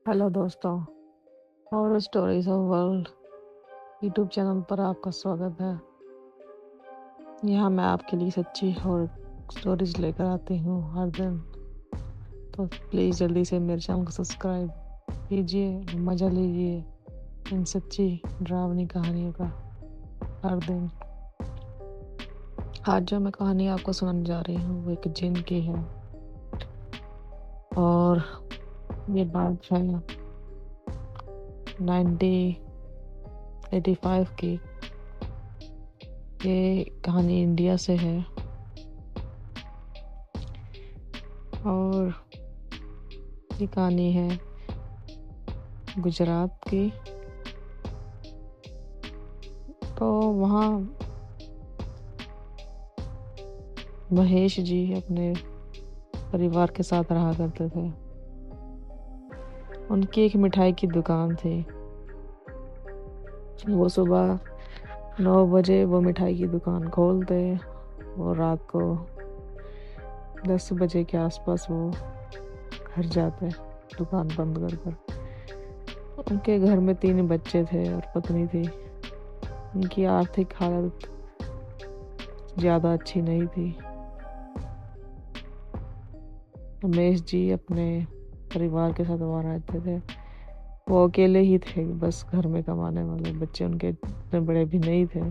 Hello दोस्तों, horror stories of world YouTube channel पर आपका स्वागत है। यहाँ मैं आपके लिए सच्ची हॉरर स्टोरीज लेकर आती हूँ हर दिन। तो प्लीज़ जल्दी से मेरे चैनल को सब्सक्राइब कीजिए और मज़ा लीजिए इन सच्ची डरावनी कहानियों का हर दिन। आज जो मैं कहानी आपको सुनाने जा रही हूँ वो एक जिन की है और ये बात है 1985 की। ये कहानी इंडिया से है और ये कहानी है गुजरात की। तो वहाँ महेश जी अपने परिवार के साथ रहा करते थे। उनकी एक मिठाई की दुकान थी। वो सुबह 9 बजे वो मिठाई की दुकान खोलते और रात को 10 बजे के आसपास वो घर जाते दुकान बंद कर कर। उनके घर में 3 बच्चे थे और पत्नी थी। उनकी आर्थिक हालत ज़्यादा अच्छी नहीं थी। रमेश जी अपने परिवार के साथ वहाँ रहते थे। वो अकेले ही थे बस घर में कमाने वाले। बच्चे उनके इतने बड़े भी नहीं थे।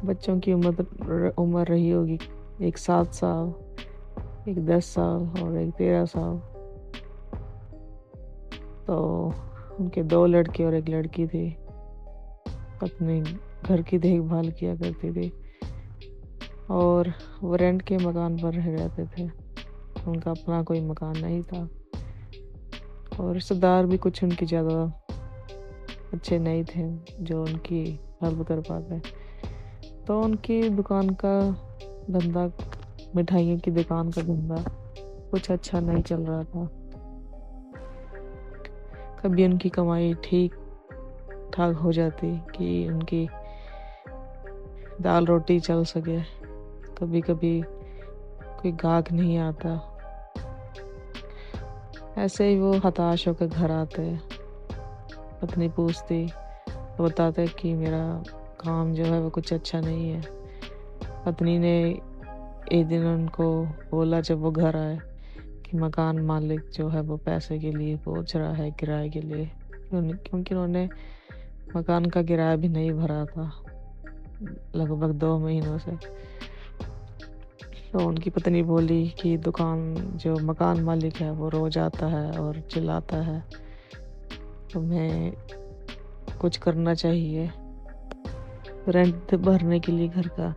बच्चों की उम्र रही होगी एक 7 साल, एक 10 साल और एक 13 साल। तो उनके 2 लड़के और एक लड़की थी। पत्नी घर की देखभाल किया करती थी और वो रेंट के मकान पर रहते थे। उनका अपना कोई मकान नहीं था और रिश्तेदार भी कुछ उनकी ज़्यादा अच्छे नहीं थे जो उनकी हेल्प कर पाते। तो उनकी दुकान का धंधा, मिठाइयों की दुकान का धंधा कुछ अच्छा नहीं चल रहा था। कभी उनकी कमाई ठीक ठाक हो जाती कि उनकी दाल रोटी चल सके, कभी कभी कोई गाहक नहीं आता। ऐसे ही वो हताश होकर घर आते। पत्नी पूछती तो बताते कि मेरा काम जो है वो कुछ अच्छा नहीं है। पत्नी ने एक दिन उनको बोला जब वो घर आए कि मकान मालिक जो है वो पैसे के लिए पूछ रहा है, किराए के लिए, क्योंकि उन्होंने मकान का किराया भी नहीं भरा था लगभग 2 महीनों से। तो उनकी पत्नी बोली कि दुकान जो मकान मालिक है वो रोज आता है और चिल्लाता है, तुम्हें कुछ करना चाहिए रेंट भरने के लिए घर का।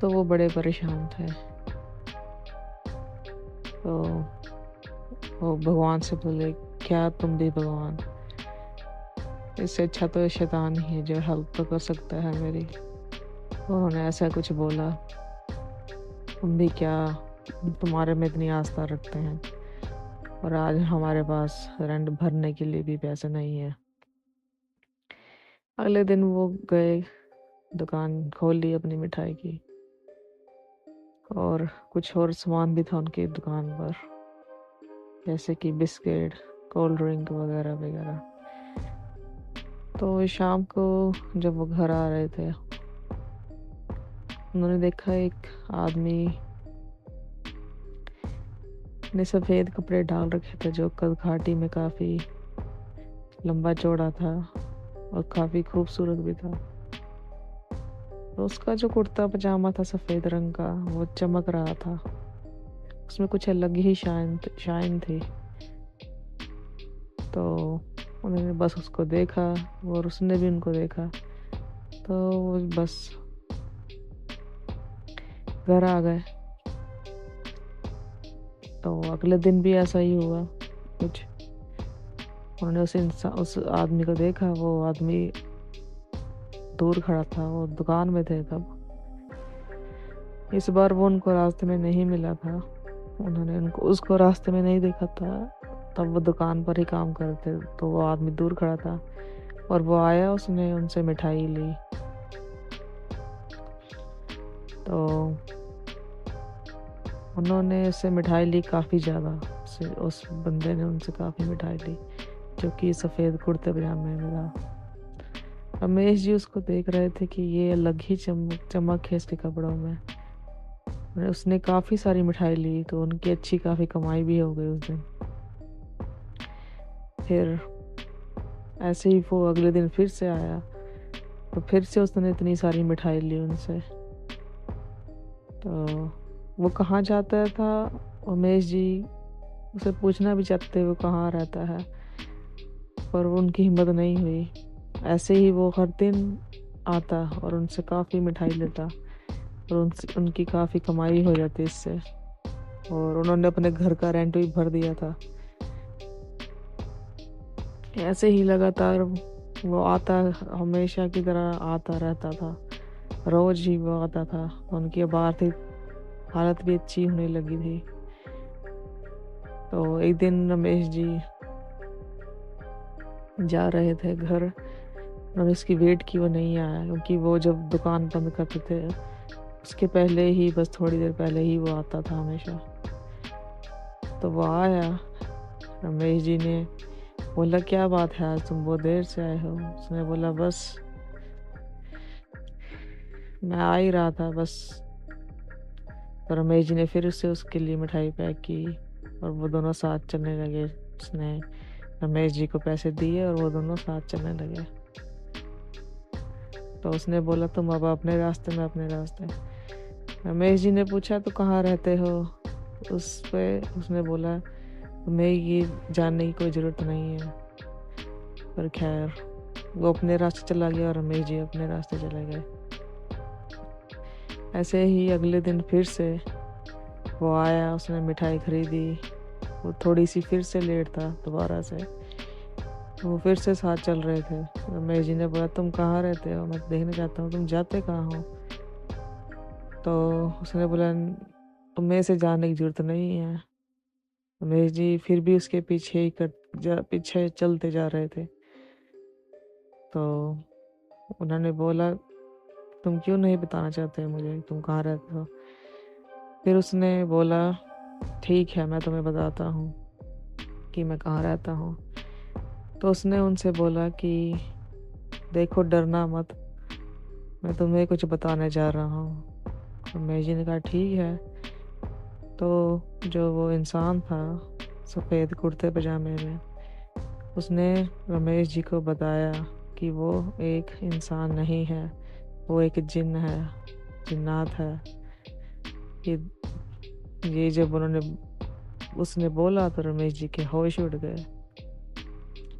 तो वो बड़े परेशान थे। तो वो भगवान से बोले, क्या तुम भी भगवान? इससे अच्छा तो शैतान ही है जो हेल्प तो कर सकता है मेरी। उन्होंने ऐसा कुछ बोला, तुम भी क्या, तुम्हारे में इतनी आस्था रखते हैं और आज हमारे पास रेंट भरने के लिए भी पैसे नहीं है। अगले दिन वो गए, दुकान खोल ली अपनी मिठाई की और कुछ और सामान भी था उनकी दुकान पर, जैसे कि बिस्किट, कोल्ड ड्रिंक वगैरह वगैरह। तो शाम को जब वो घर आ रहे थे उन्होंने देखा एक आदमी ने सफ़ेद कपड़े डाल रखे थे जो कदकाठी में काफ़ी लंबा चौड़ा था और काफ़ी खूबसूरत भी था। तो उसका जो कुर्ता पजामा था सफ़ेद रंग का वो चमक रहा था, उसमें कुछ अलग ही शाइन थी। तो उन्होंने बस उसको देखा और उसने भी उनको देखा। तो वो बस घर आ गए। तो अगले दिन भी ऐसा ही हुआ कुछ। उन्होंने उस आदमी को देखा। वो आदमी दूर खड़ा था, वो दुकान में थे तब। इस बार वो उनको रास्ते में नहीं मिला था। उन्होंने उसको रास्ते में नहीं देखा था, तब वो दुकान पर ही काम करते। तो वो आदमी दूर खड़ा था और वो आया, उसने उनसे मिठाई ली। तो उन्होंने उससे मिठाई ली काफ़ी ज़्यादा, उस बंदे ने उनसे काफ़ी मिठाई ली, जो कि सफ़ेद कुर्ते पजामे में था। रमेश जी उसको देख रहे थे कि ये अलग ही चमक है इसके कपड़ों में। और उसने काफ़ी सारी मिठाई ली, तो उनकी अच्छी काफ़ी कमाई भी हो गई उस दिन। फिर ऐसे ही वो अगले दिन फिर से आया, तो फिर से उसने इतनी सारी मिठाई ली उनसे। तो वो कहाँ जाता था, उमेश जी उसे पूछना भी चाहते वो कहाँ रहता है, पर वो उनकी हिम्मत नहीं हुई। ऐसे ही वो हर दिन आता और उनसे काफ़ी मिठाई लेता, और उनकी काफ़ी कमाई हो जाती इससे, और उन्होंने अपने घर का रेंट भी भर दिया था। ऐसे ही लगातार वो आता, हमेशा की तरह आता रहता था, रोज ही वो आता था। उनकी अब आर्थिक हालत भी अच्छी होने लगी थी। तो एक दिन रमेश जी जा रहे थे घर, उन्होंने उसकी वेट की, वो नहीं आया, क्योंकि वो जब दुकान बंद करते थे उसके पहले ही, बस थोड़ी देर पहले ही वो आता था हमेशा। तो वो आया, रमेश जी ने बोला क्या बात है, आज तुम बहुत देर से आए हो। उसने बोला बस मैं आ ही रहा था बस। तो रमेश जी ने फिर उससे उसके लिए मिठाई पैक की, और वो दोनों साथ चलने लगे। उसने रमेश जी को पैसे दिए और वो दोनों साथ चलने लगे। तो उसने बोला तुम अब अपने रास्ते, में अपने रास्ते। रमेश जी ने पूछा तो कहाँ रहते हो। उस पे उसने बोला तुम्हें ये जानने की कोई ज़रूरत नहीं है। पर खैर वो अपने रास्ते चला गया और रमेश जी अपने रास्ते चले गए। ऐसे ही अगले दिन फिर से वो आया, उसने मिठाई खरीदी। वो थोड़ी सी फिर से लेट था दोबारा से, तो वो फिर से साथ चल रहे थे। रमेश जी ने बोला तुम कहाँ रहते हो, मैं देखना चाहता हूँ तुम जाते कहाँ हो। तो उसने बोला तुम्हें से जाने की जरूरत नहीं है। रमेश जी फिर भी उसके पीछे ही पीछे चलते जा रहे थे। तो उन्होंने बोला तुम क्यों नहीं बताना चाहते मुझे तुम कहाँ रहते हो। फिर उसने बोला ठीक है मैं तुम्हें बताता हूँ कि मैं कहाँ रहता हूँ। तो उसने उनसे बोला कि देखो डरना मत, मैं तुम्हें कुछ बताने जा रहा हूँ। रमेश जी ने कहा ठीक है। तो जो वो इंसान था सफ़ेद कुर्ते पजामे में, उसने रमेश जी को बताया कि वो एक इंसान नहीं है, वो एक जिन्न है, जिन्नात है। ये जब उसने बोला तो रमेश जी के होश उड़ गए,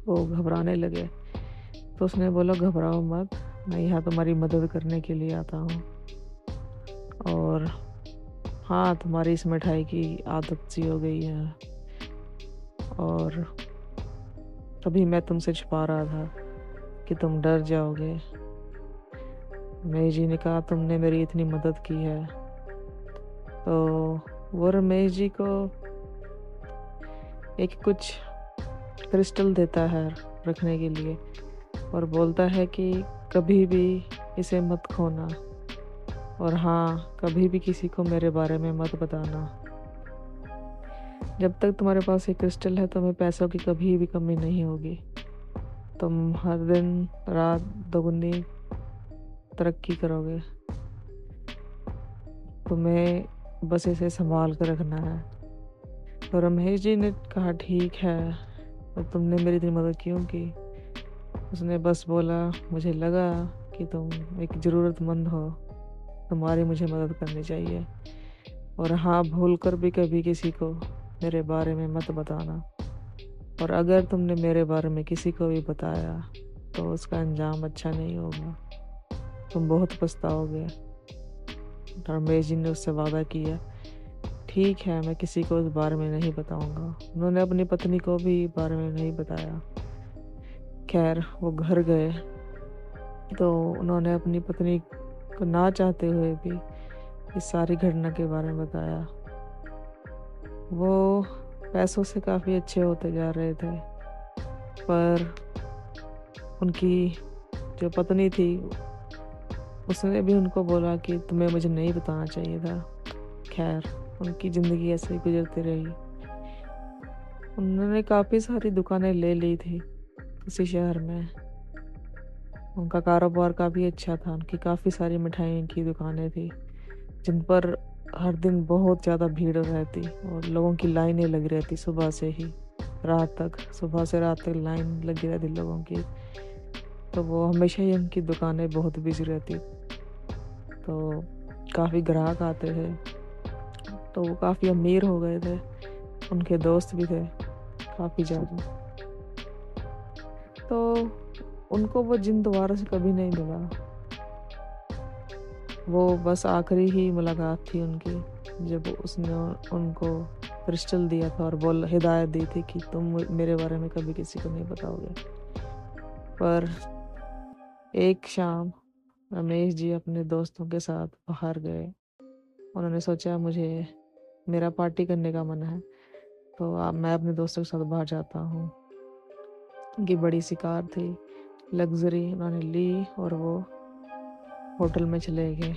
वो घबराने लगे। तो उसने बोला घबराओ मत, मैं यहाँ तुम्हारी मदद करने के लिए आता हूँ। और हाँ तुम्हारी इस मिठाई की आदत सी हो गई है, और तभी मैं तुमसे छुपा रहा था कि तुम डर जाओगे। रमेश जी ने कहा तुमने मेरी इतनी मदद की है। तो वो रमेश जी को एक कुछ क्रिस्टल देता है रखने के लिए, और बोलता है कि कभी भी इसे मत खोना, और हाँ कभी भी किसी को मेरे बारे में मत बताना। जब तक तुम्हारे पास ये क्रिस्टल है तुम्हें पैसों की कभी भी कमी नहीं होगी। तुम हर दिन रात दोगुनी तरक्की करोगे। तुम्हें बस इसे संभाल कर रखना है। तो रमेश जी ने कहा ठीक है, तो तुमने मेरी इतनी मदद क्यों की। उसने बस बोला मुझे लगा कि तुम एक ज़रूरतमंद हो, तुम्हारी मुझे मदद करनी चाहिए, और हाँ भूल कर भी कभी किसी को मेरे बारे में मत बताना, और अगर तुमने मेरे बारे में किसी को भी बताया तो उसका अंजाम अच्छा नहीं होगा, तुम बहुत पछताओगे। रमेश जी ने उससे वादा किया ठीक है मैं किसी को इस बारे में नहीं बताऊंगा। उन्होंने अपनी पत्नी को भी बारे में नहीं बताया। खैर वो घर गए तो उन्होंने अपनी पत्नी को ना चाहते हुए भी इस सारी घटना के बारे में बताया। वो पैसों से काफ़ी अच्छे होते जा रहे थे, पर उनकी जो पत्नी थी उसने भी उनको बोला कि तुम्हें मुझे नहीं बताना चाहिए था। खैर उनकी ज़िंदगी ऐसे ही गुजरती रही। उन्होंने काफ़ी सारी दुकानें ले ली थी किसी शहर में। उनका कारोबार काफ़ी अच्छा था, उनकी काफ़ी सारी मिठाई की दुकानें थी, जिन पर हर दिन बहुत ज़्यादा भीड़ रहती और लोगों की लाइनें लगी रहती सुबह से ही रात तक। सुबह से रात तक लाइन लगी रहती लोगों की। तो वो हमेशा ही उनकी दुकानें बहुत बिज़ी रहती, तो काफ़ी ग्राहक आते थे। तो वो काफ़ी अमीर हो गए थे, उनके दोस्त भी थे काफ़ी ज़्यादा। तो उनको वो जिन दोबारा से कभी नहीं मिला। वो बस आखिरी ही मुलाकात थी उनकी, जब उसने उनको क्रिस्टल दिया था और हिदायत दी थी कि तुम मेरे बारे में कभी किसी को नहीं बताओगे। पर एक शाम रमेश जी अपने दोस्तों के साथ बाहर गए। उन्होंने सोचा मुझे मेरा पार्टी करने का मन है, तो मैं अपने दोस्तों के साथ बाहर जाता हूँ। उनकी बड़ी सी कार थी, लग्जरी उन्होंने ली और वो होटल में चले गए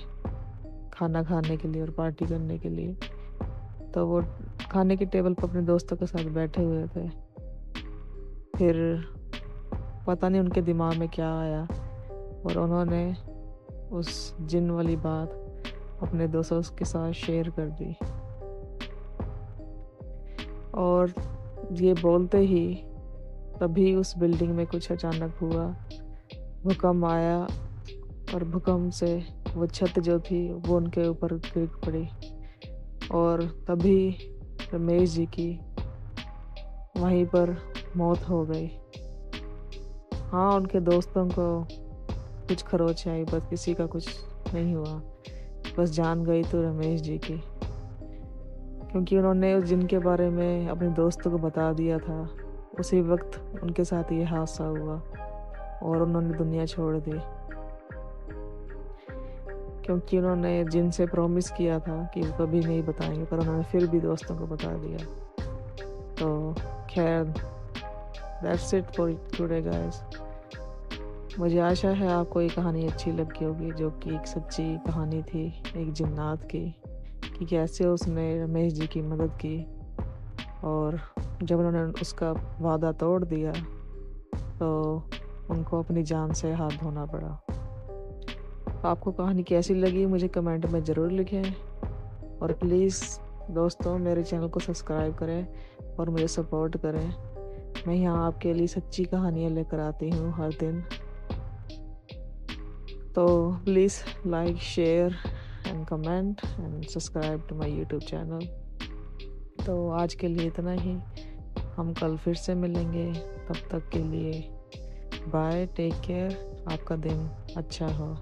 खाना खाने के लिए और पार्टी करने के लिए। तो वो खाने की टेबल पर अपने दोस्तों के साथ बैठे हुए थे। फिर पता नहीं उनके दिमाग में क्या आया और उन्होंने उस जिन वाली बात अपने दोस्तों के साथ शेयर कर दी। और ये बोलते ही तभी उस बिल्डिंग में कुछ अचानक हुआ, भूकंप आया और भूकंप से वो छत जो थी वो उनके ऊपर गिर पड़ी और तभी रमेश जी की वहीं पर मौत हो गई। हाँ, उनके दोस्तों को कुछ खरोच आई, बस किसी का कुछ नहीं हुआ, बस जान गई तो रमेश जी की, क्योंकि उन्होंने उस जिन के बारे में अपने दोस्तों को बता दिया था। उसी वक्त उनके साथ ये हादसा हुआ और उन्होंने दुनिया छोड़ दी, क्योंकि उन्होंने जिनसे प्रॉमिस किया था कि वो कभी नहीं बताएंगे, पर उन्होंने फिर भी दोस्तों को बता दिया। तो खैर, that's it for today guys. मुझे आशा है आपको ये कहानी अच्छी लगी होगी, जो कि एक सच्ची कहानी थी एक जिन्नात की, कि कैसे उसने रमेश जी की मदद की और जब उन्होंने उसका वादा तोड़ दिया तो उनको अपनी जान से हाथ धोना पड़ा। आपको कहानी कैसी लगी मुझे कमेंट में ज़रूर लिखें और प्लीज़ दोस्तों मेरे चैनल को सब्सक्राइब करें और मुझे सपोर्ट करें। मैं यहाँ आपके लिए सच्ची कहानियाँ लेकर आती हूँ हर दिन। तो please like, share and comment and subscribe to my YouTube channel. तो आज के लिए इतना ही, हम कल फिर से मिलेंगे। तब तक के लिए बाय, टेक केयर, आपका दिन अच्छा हो।